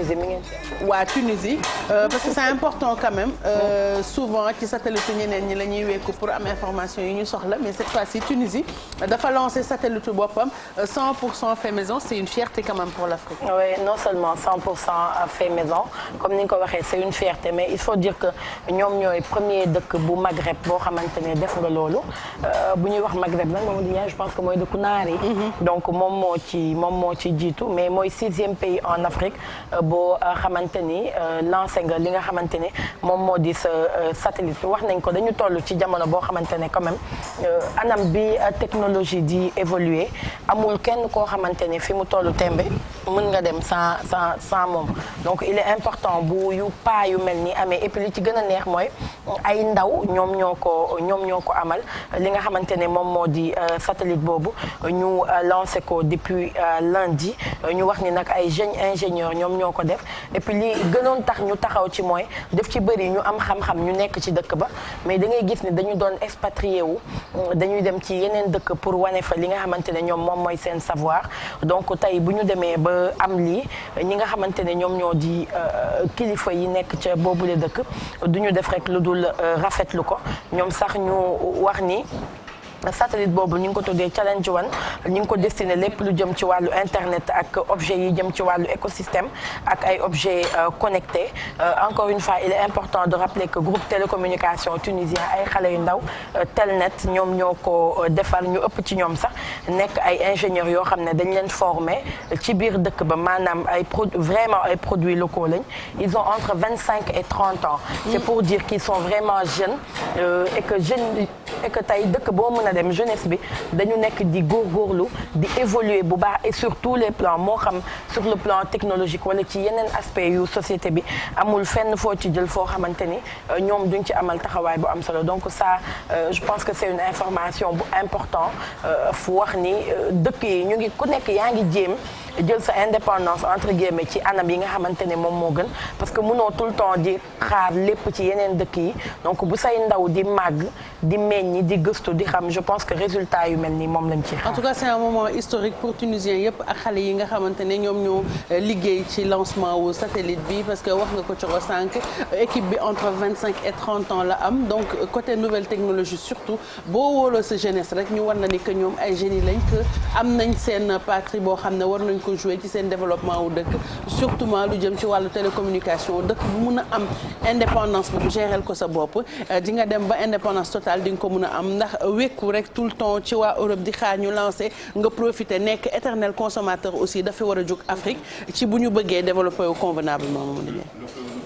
Tunisie mi ngeen waa Tunisie parce que c'est important quand même souvent ci satellite ñeneen ñi la ñuy wékku pour am information yi ñu soxla mais cette fois-ci Tunisie dafa lancé satellite boppam 100% fait maison c'est une fierté quand même pour l'Afrique. Oui, non seulement 100% fait maison comme ni nga ko waxee c'est une fierté mais il faut dire que ñoom ñooy premier dëkk bu Maghreb boo xamante ne def nga loolu bu ñuy wax Maghreb nag moom je pense que mooy dëkku naar yi. Donc moom moo ci jiitu mais mooy 6e pays en Afrique boo xamante ni lancé nga li nga xamante ne moom moo di sa satellite wax nañ ko dañu toll ci jamono boo xamante ne quand même anam bi technologie di évoluer amul kenn koo xamante ne fi mu tollu tembe mën nga dem sans moom donc il est important bu yu pas yu mel ni amee et puis li ci gën a neex mooy ay ndaw ñoom ñoo ko amal li nga xamante ne moom moo di satellite boobu ñu lancé ko depuis lundi ñu wax ni nag ay jeunes ingénieurs ñoom ñoo ko def et puis li gënoon tax ñu taxaw ci mooy def ci bëri ñu am xam-xam ñu nekk ci dëkk ba mais da ngay gis ni dañu doon expatrié wu dañuy dem ci yeneen dëkk pour wane fa li nga xamante ne ñoom moom mooy seen savoir donc tey bu ñu demee ba am lii ñi nga xamante ne ñoom ñoo di kilifa yi nekk ca boobule dëkk du ñu def rek lu dul rafetlu ko ñoom sax ñu wax ni satellite boobu ñu ngi ko tuddee Challenge One ñu ngi ko destiné lépp lu jëm ci wàllu internet ak objet yi jëm ci wàllu écosystème ak ay objets connectés encore une fois il est important de rappeler que groupe télécommunication tunisien ay xale yu ndaw Telnet ñoom ñoo ko defar ñu ëpp ci ñoom sax nekk ay ingénieurs yoo xam ne dañ leen formé ci biir dëkk ba maanaam vraiment ay produits locaux lañ ils ont entre 25 et 30 ans c'est pour dire qu'ils sont vraiment jeunes et que tey dëkk boo mën a dem jeunesse bi dañu nekk di góorgóorlu di évoluer bu baax et sur tous les plans moo xam sur le plan technologique wala ci yeneen aspect yu société bi amul fenn foo ci jël foo xamante ni ñoom duñ ci amal taxawaay bu am solo donc ça je pense que c'est une information bu important fu wax ni dëkk yi ñu ngi ku nekk yaa ngi jéem jël sa indépendance entre guillemets ci anam yi nga xamante ne moom moo gën parce que mënoo tout le temps di xaar lépp ci yeneen dëkk yi donc bu say ndaw di màgg di meññi di gëstu di xam je pense que résultat yu mel nii moom lañ ci xaar. En tout cas c'est un moment historique pour Tunisiens yëpp ak xale yi nga xamante ne ñoom ñoo liggéey ci lancement wu satellite bi parce que wax nga ko ci sànq équipe bi entre 25 et 30 ans la am donc côté nouvelle technologie surtout boo wóoloo sa jeunesse rek ñu war na ni que ñoom ay génie lañ que am nañ seen patrie boo xam ne war nañ ko jouer ci seen développement wu dëkk surtout lu jëm ci wàllu télécommunication dëkk bu mun a am indépendance bu gérel ko sa bopp di nga dem ba indépendance totale di nga ko mun a am ndax wekku rek tout le temps ci waa Europe di xaar ñu lancé nga profiter nekk éternel consommateur aussi dafa war a jóg Afrique ci bu ñu bëggee développer wu convenablement moom la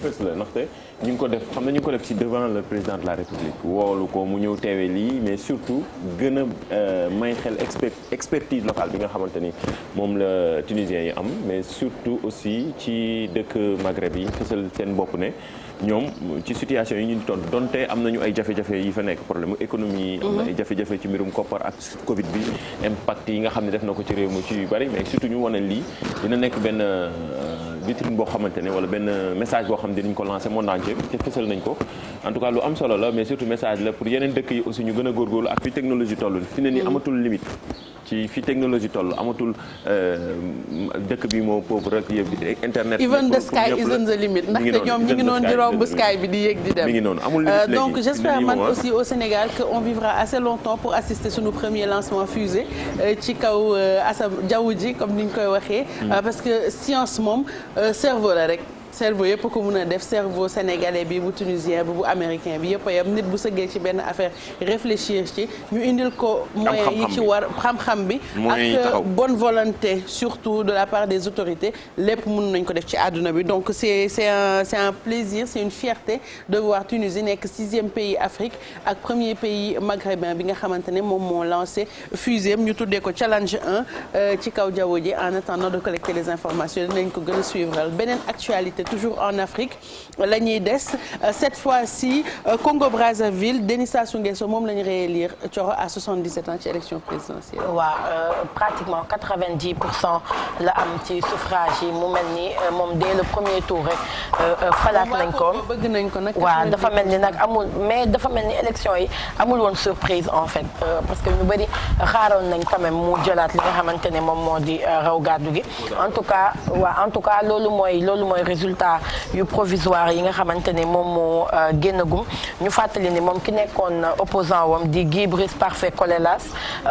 fës la ndaxte ñu ngi ko def xam na ñu ngi ko def ci devant le président de la République woolu ko mu ñëw teewee lii mais surtout gën a may xel expertise locale bi nga xamante ni moom la tunisiens yi am mais surtout aussi ci dëkk Maghreb yi fësal seen bopp ne ñoom ci situation yi ñu toll donte am nañu ay jafe-jafe yi fa nekk problème économie am na ay jafe-jafe ci mbirum koppar ak Covid bi impact yi nga xam ne def na ko ci réew mi ci yu bari mais surtout ñu wane lii dina nekk benn vitrine boo xamante ne wala benn message boo xam ne dinañ ko lancer monde entier te fësal nañ ko en tout cas lu am solo la mais surtout message la pour yeneen dëkk yi aussi ñu gën a góorgóorlu ak fi technologie toll fi ne nii amatul limite ci fi technologie toll amatul dëkk bi moo pauvre rek yëpp internet. even the sky isn't the limit ndaxte ñoom ñu ngi noonu di romb sky bi di yéeg di dem. mi ngi noonu amul limite léegi donc j'espère man aussi au Sénégal que on vivra assez longtemps pour assister sunu premier lancement fusée ci kaw jaww ji comme ni ñu koy waxee. parce que science moom cerveau la rek. cerveau yëpp ko mun a def cerveau sénégalais bi bu tunisien bi bu américain bi yëpp a yam nit bu sëggee ci benn affaire réfléchir ci ñu indil ko moyens yi ci war xam-xam bi ak bonne volonté surtout de la part des autorités lépp mun nañ ko def ci àdduna bi donc c'est un plaisir c'est une fierté de voir Tunisie nekk 6e pays Afrique ak premier pays maghrébin bi nga xamante ne moom moo lancé fusée ñu tuddee ko Challenge 1 ci kaw jaww ji en attendant de collecter les informations dinañ ko gën a suivre beneen actualité actualité toujours en Afrique la ñuy des cette fois-ci Congo-Brazzaville Denis Sassou Nguesso moom la ñu réélire Thioro à 77 ans ci élection présidentielle. waaw pratiquement 90% la am ci suffrage yi mu mel ni moom dès le premier tour rek falaat nañ ko. bëgg nañ ko nag. waaw dafa mel ni nag amul mais dafa mel ni élection yi amul woon surprise en fait parce que ñu bëri xaaroon nañ quand même mu jëlaat li nga xamante ne moom moo di raw gàddu gi en tout cas loolu mooy résultat yu provisoire yi nga xamante ne moom moo génnagum ñu fàttali ni moom ki nekkoon opposant wam di Guy Brice Parfait Colelas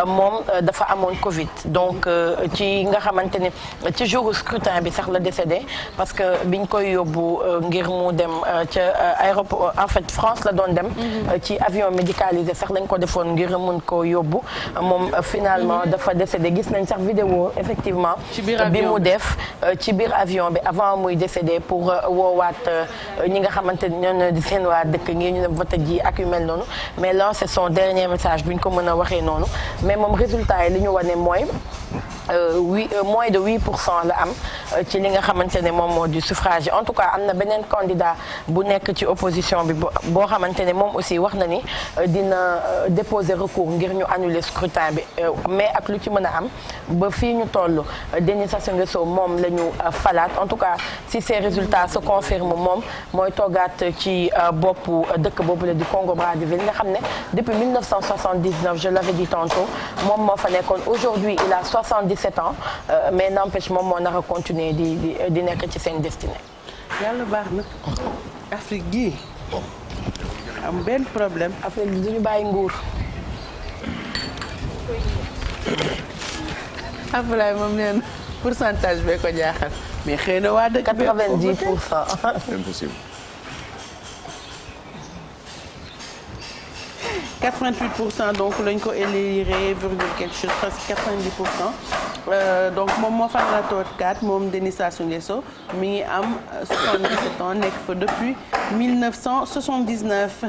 moom dafa amoon Covid donc ci nga xamante ne ci jour scrutin bi sax la décédé parce que biñ koy yóbbu ngir mu dem ca aéroport en fait France la doon dem ci avion médicalisé sax lañ ko defoon ngir mun ko yóbbu moom finalement dafa décédé gis nañ sax vidéo effectivement bi mu def ci biir avion bi avant muy décédé pour woowaat ñi nga xamante ni ñoo di seen waa dëkk ngir ñu dem vote ji ak yu mel noonu mais là c'est son dernier message bu ñu ko mën a waxee noonu mais moom résultat yi li ñu wane mooy moins de 8% la am ci li nga xamante ne moom moo di suffrage en tout cas am na beneen candidat bu nekk ci opposition bi boo xamante ne moom aussi wax na ni dina déposer recours ngir ñu annuler scrutin bi mais ak lu ci mën a am ba fii ñu toll Denis Sassou Nguesso moom la ñu falaat en tout cas si ces résultats se confirment moom mooy toogaat ci boppu dëkk boobu la di Congo-Brazzaville nga xam ne depuis 1979 je l'avais dit tantôt moom moo fa nekkoon aujourd'hui il a 77 ans mais n'empêche moom moo nar a continuer di nekk ci seen destinée. yàlla baax na Afrique gii am benn problème. Afrique bi duñu bàyyi nguur. Abdoulaye moom nee na pourcentage bee ko jaaxal mais xëy na waa dëkk bi 90%. impossible. 88% donc lañ ko élire virgule quelque chose presque 90%. Donc moom moo fan la toog 4 moom Denis Sassou Nguesso mi ngi am 77 ans nekk fa depuis 1979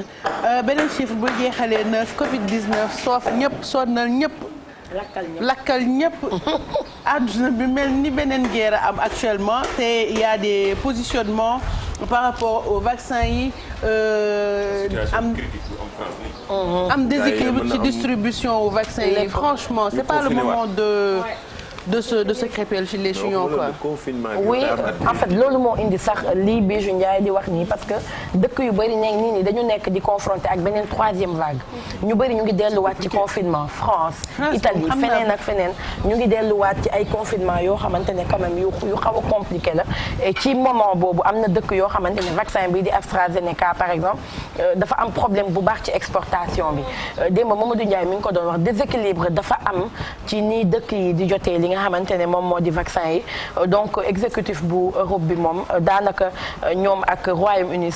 beneen chiffre bu jeexalee 9 Covid 19 soof ñëpp sonnal ñëpp. lakkal ñëpp àdduna bi mel ni beneen guerre am actuellement te il y a des positionnements par rapport au vaccin yi am déséquilibre ci distribution au vaccin yi franchement c'est pas le moment de se crêper ci les chignons quoi. oui en fait loolu moo indi sax lii Bijou Ndiaye di wax nii parce que dëkk yu bëri nekk nii nii dañu nekk di confronté ak beneen troisième vague ñu bëri ñu ngi delluwaat ci confinement France Italie feneen ak feneen ñu ngi delluwaat ci ay confinement yoo xamante ne quand même yu xaw a compliqué la et ci moment boobu am na dëkk yoo xamante ne vaccin bi di AstraZeneca par exemple dafa am problème bu baax ci exportation bi démb Mamadou Ndiaye mi ngi ko doon wax déséquilibre dafa am ci nii dëkk yi di jotee li nga xamante ne moom moo di vaccin yi donc exécutif bu Europe bi moom daanaka ñoom ak Royaume-Uni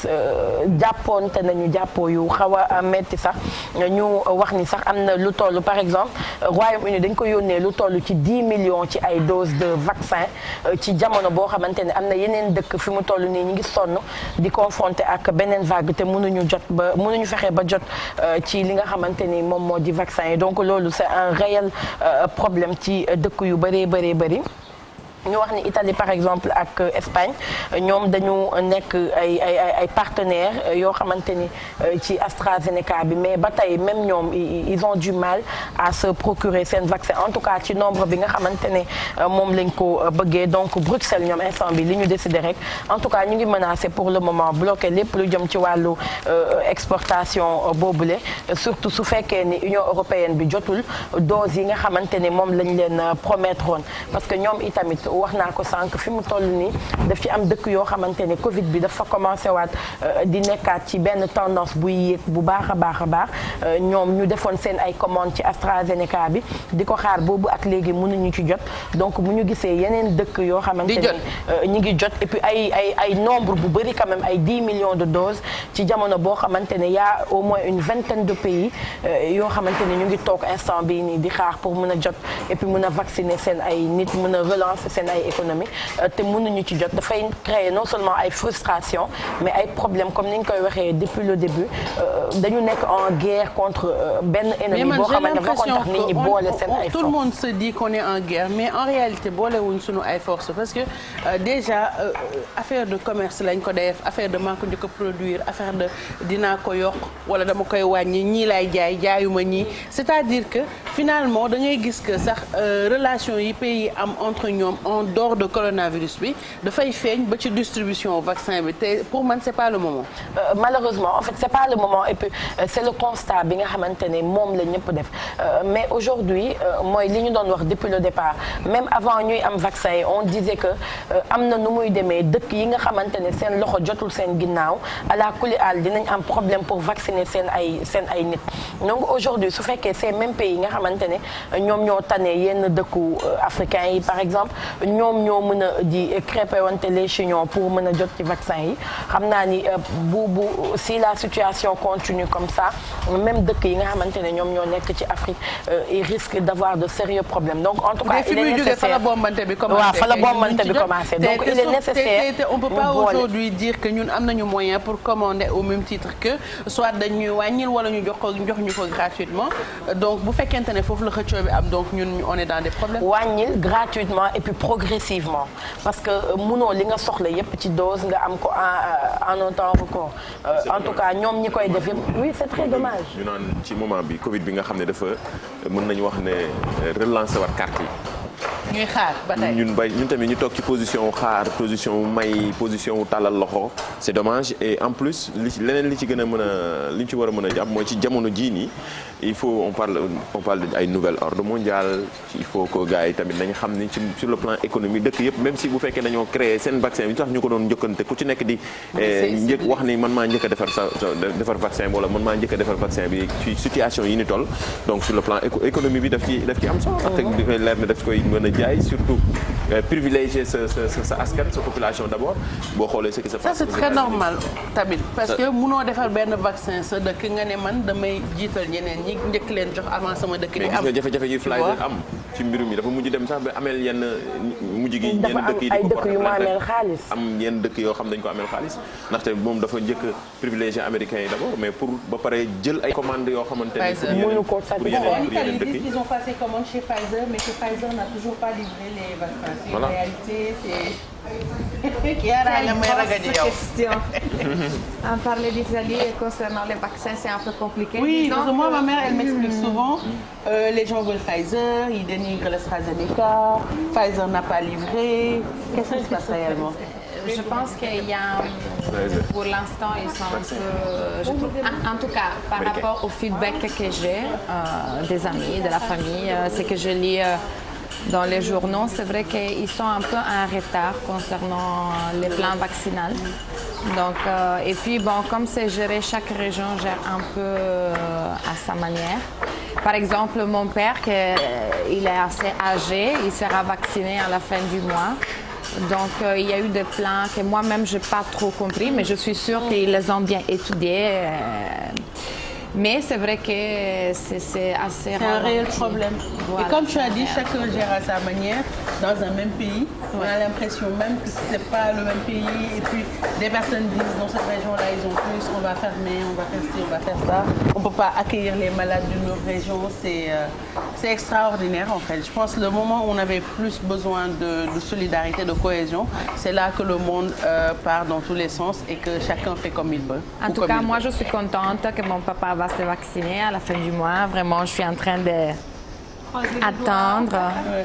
jàppoonte nañu jàppoo yu xaw a metti sax ñu wax ni sax am na lu toll par exemple Royaume-Uni dañ ko yónnee lu toll ci 10 millions ci ay doses de vaccin ci jamono boo xamante ne am na yeneen dëkk fi mu toll nii ñu ngi sonn di confronté ak beneen vague te mënuñu fexe ba jot ci li nga xamante ni moom moo di vaccin yi donc loolu c'est un réel problème ci dëkk yu bëri ñu wax ni Italie par exemple ak Espagne ñoom dañu nekk ay partenaires yoo xamante ni ci AstraZeneca bi mais ba tey même ñoom ils ont du mal à se procurer seen vaccin en tout cas ci nombre bi nga xamante ne moom lañ ko bëggee donc Bruxelles ñoom instant bi li ñu décidé rek en tout cas ñu ngi menacé pour le moment bloqué lépp lu jëm ci wàllu exportation boobule surtout su fekkee ni Union européenne bi jotul dose yi nga xamante ni moom lañ leen promettre woon parce que ñoom itamit wax naa ko sànq fi mu toll nii daf ci am dëkk yoo xamante ne Covid bi dafa commencé waat di nekkaat ci benn tendance buy yéeg bu baax a baax ñoom ñu defoon seen ay commande ci AstraZeneca bi di ko xaar boobu ak léegi mënuñu ci jot donc bu ñu gisee yeneen dëkk yoo xamante ne ñi ngi jot et puis ay nombre bu bëri quand même ay 10 millions de doses ci jamono boo xamante ne y a au moins une vingtaine de pays yoo xamante ne ñu ngi toog instant bii nii di xaar pour mën a jot et puis mën a vacciner seen ay nit mën a relancer seen seen ay économie te mënuñu ci jot dafay créer non seulement ay frustration mais ay problèmes comme ni ñu koy waxee depuis le début dañu nekk en guerre contre benn ennemi boo xamante ne dafa tax nit ñi boole seen ay forces. Tout le monde se dit qu'on est en guerre mais en réalité boolewuñ suñu ay forces parce que déjà affaire de commerce lañ ko def affaire de maa ko njëkk a produire affaire de dinaa ko yokk wala dama koy wàññi ñii lay jaayuma ñii c'est-à-dire que finalement da ngay gis que sax relation yi pays am entre ñoom en dehors de coronavirus bi dafay feeñ ba ci distribution vaccin bi te pour man c'est pas le moment. Malheureusement en fait c'est pas le moment et puis c'est le constat bi nga xamante ne moom la ñëpp def mais aujourd'hui mooy li ñu doon wax depuis le départ même avant ñuy am vaccin yi on disait que am na nu muy demee dëkk yi nga xamante ne seen loxo jotul seen ginnaaw ala kulli àll dinañ am problème pour vacciner seen ay nit donc aujourd'hui su fekkee ces mêmes pays yi nga xamante ne ñoom ñoo tane yenn dëkku africains yi par exemple ñoom ñoo mën a di crêper wante les chignons pour mën a jot ci vaccin yi xam naa ni si la situation continue comme ça même dëkk yi nga xamante ne ñoom ñoo nekk ci Afrique ils risquent d'avoir de sérieux problèmes donc en tout cas il est nécessaire fa la bombante bi commencé waaw fa la bombante bi commencé donc il est nécessaire on peut pas aujourd'hui dire que ñun am nañu moyen pour commander au même titre que soit dañuy wàññil wala ñu jox ñu ko gratuitement donc bu fekkente ne foofu la xëccoo bi am donc ñun on est dans des problèmes. wàññil gratuitement et puis progressivement parce que munoo li nga soxla yépp ci dose nga am ko en un temps record en tout cas ñoom ñi koy def yépp oui c'est très dommage. ñu naan ci moment bi Covid bi nga xam ne dafa mën nañu wax ne relancer war carte yi. ñuy xaar ba tey ñun tamit ñu toog ci position xaar position may position tàllal loxo c'est dommage et en plus leneen li ci gën a mën a li ñu ci war a mën a jàpp mooy ci jamono jii nii il faut on parle de ay nouvel ordre mondial il faut que gars yi tamit nañ xam ni sur le plan économique dëkk yëpp même si bu fekkee dañoo créer seen vaccin bi tax ñu ko doon njëkkante ku ci nekk di njëkk wax ni man maa njëkk a defar vaccin wala man maa njëkk a defar vaccin bi ci situation yi ni toll donc sur le plan économie bi daf ci am solo te leer na daf koy mën a jaay surtout privilégier sa askan sa population d'abord boo xoolee ce qui se passe. Ça c'est très normal tamit parce que munoo defar benn vaccin sa dëkk nga ne man damay jiital ñeneen ñi njëkk leen jox avant sama dëkk di am. mais gis nga jafe-jafe yi Pfizer am ci mbirum yi dafa mujj dem sax ba ameel yenn mujj gi yenn dëkk yi ay dëkk yu mu ameel xaalis am yenn dëkk yoo xam dañ ko ameel xaalis ndaxte moom dafa njëkk privilégier américains yi d'abord mais pour ba pare jël ay commandes yoo xamante ne mënu ko yeneen dëkk yi ils ont passé commande chez Pfizer mais que Pfizer n'a toujours pas livré les vaccins. Voilà. En réalité c'est question. En parler d'Italie concernant les vaccins, c'est un peu compliqué. Oui, parce que moi, ma mère, elle m'explique souvent, les gens veulent Pfizer, ils dénigrent l'AstraZeneca, Pfizer n'a pas livré. Qu'est-ce qui se passe réellement? Je pense qu'il y a, pour l'instant, ils sont un peu, je trouve, en tout cas, par rapport au feedback que j'ai des amis, de la famille, c'est que je lis dans les journaux, c'est vrai qu'ils sont un peu en retard concernant les plans vaccinaux. Donc, et puis, bon, comme c'est géré, chaque région gère un peu à sa manière. Par exemple, mon père, il est assez âgé, il sera vacciné à la fin du mois. Donc, il y a eu des plans que moi-même, je n'ai pas trop compris, mais je suis sûre qu'ils les ont bien étudiés. Mais c'est vrai que c'est assez rare. C'est un réel problème. Voilà. Et comme tu as dit, chacun gère à sa manière dans un même pays. On a l'impression même que c'est pas le même pays. Et puis des personnes disent dans cette région-là, ils ont plus, on va fermer, on va faire ci, on va faire ça. On peut pas accueillir les malades d'une autre région. C'est extraordinaire en fait. Je pense que le moment où on avait plus besoin de solidarité, de cohésion, c'est là que le monde part dans tous les sens et que chacun fait comme il veut. En tout cas, moi je suis contente que mon papa va se vacciner à la fin du mois. Vraiment, je suis en train d'attendre.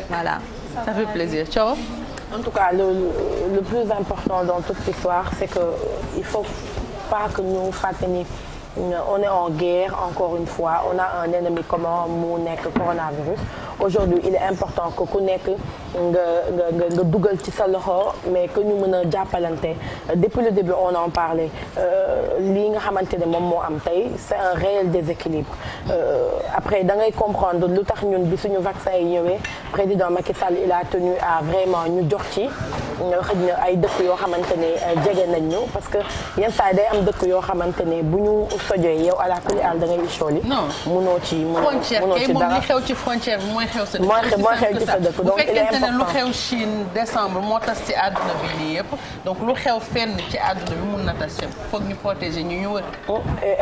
Voilà. Ça fait plaisir. Ciao. En tout cas, le plus important dans toute l'histoire, c'est que il faut pas que nous fassions. On est en guerre, encore une fois. On a un ennemi commun, mu nekk coronavirus. Aujourd'hui, il est important que ku nekk nga dugal ci sa loxo, mais que ñu mën a jàppalante. Depuis le début, on en parlait. Lii nga xamante ne moom moo am tey, c'est un réel déséquilibre. Après, da ngay comprendre lu tax ñun bi suñu vaccin yi ñëwee, président Macky Sall il a tenu à vraiment ñu jox ci xëj na ay dëkk yoo xamante ne jege nañ ñu parce que yenn saa yi day am dëkk yoo xamante ne bu ñu sojee yow à la kulli àll da ngay isooli. non munoo ci frontière kay moom li xew ci frontière bi mooy xew sa dëkk. mooy xew ci sa dëkk donc il est ne lu xew Chine décembre moo tas ci àdduna bi nii yëpp donc lu xew fenn ci àdduna bi mun na tas yëpp foog ñu protéger ñu wër.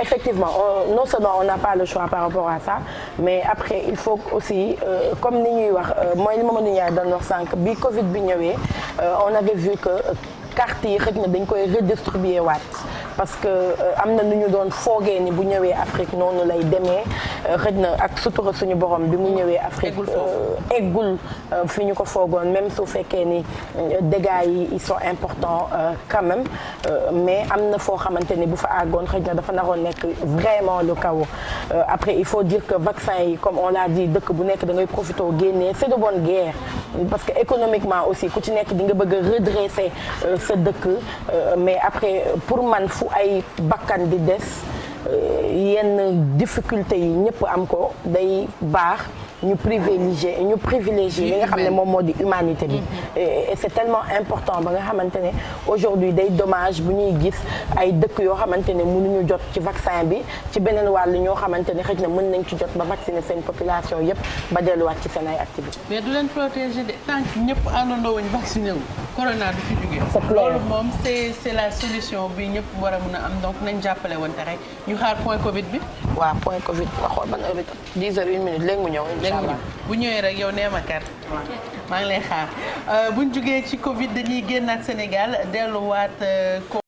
Effectivement non seulement on n'a pas le choix par rapport à ça mais après il faut aussi comme ni ñuy wax mooy li Mamadou Ndiaye doon wax sànq bi Covid bi ñëwee on avait vu que carte yi xëy na dañ koy redistribuer waat parce que am na nu ñu doon foogee ni bu ñëwee Afrique noonu lay demee xëy na ak sutura suñu borom bi mu ñëwee Afrique eggul fi ñu ko foogoon même su fekkee ni dégâts yi ils sont importants quand même mais am na foo xamante ni bu fa àggoon xëy na dafa naroon nekk vraiment le chaos après il faut dire que vaccin yi comme on l'a dit dëkk bu nekk da ngay profité génnee c'est de bonne guerre parce que économiquement aussi ku ci nekk di nga bëgg a redresser sa dëkk mais après pour man fu ay bakkan di des yenn difficulté yi ñëpp am ko day baax ñu privilégier li nga xam ne moom moo di humanité bi et c'est tellement important ba nga xamante ne aujourd'hui day dommage bu ñuy gis ay dëkk yoo xamante ne mënuñu jot ci vaccin bi ci beneen wàll ñoo xamante ne xëy na mën nañ ci jot ba vacciner seen population yépp ba delluwaat ci seen ay activités. mais du leen protéger de tant que ñëpp àndandoo wuñ vacciné wu corona du fi jógee. c'est clair loolu moom c'est la solution bi ñëpp war a mën a am donc nañ jàppale wante rek ñu xaar point Covid bi. waaw point Covid nga xool ban heure bi 10 heures 1 minute léegi mu ñëw. bu ñëwee rek yow nee ma kat maa ngi lay xaar buñ jugee ci Covid dañuy génnaat Sénégal delluwaat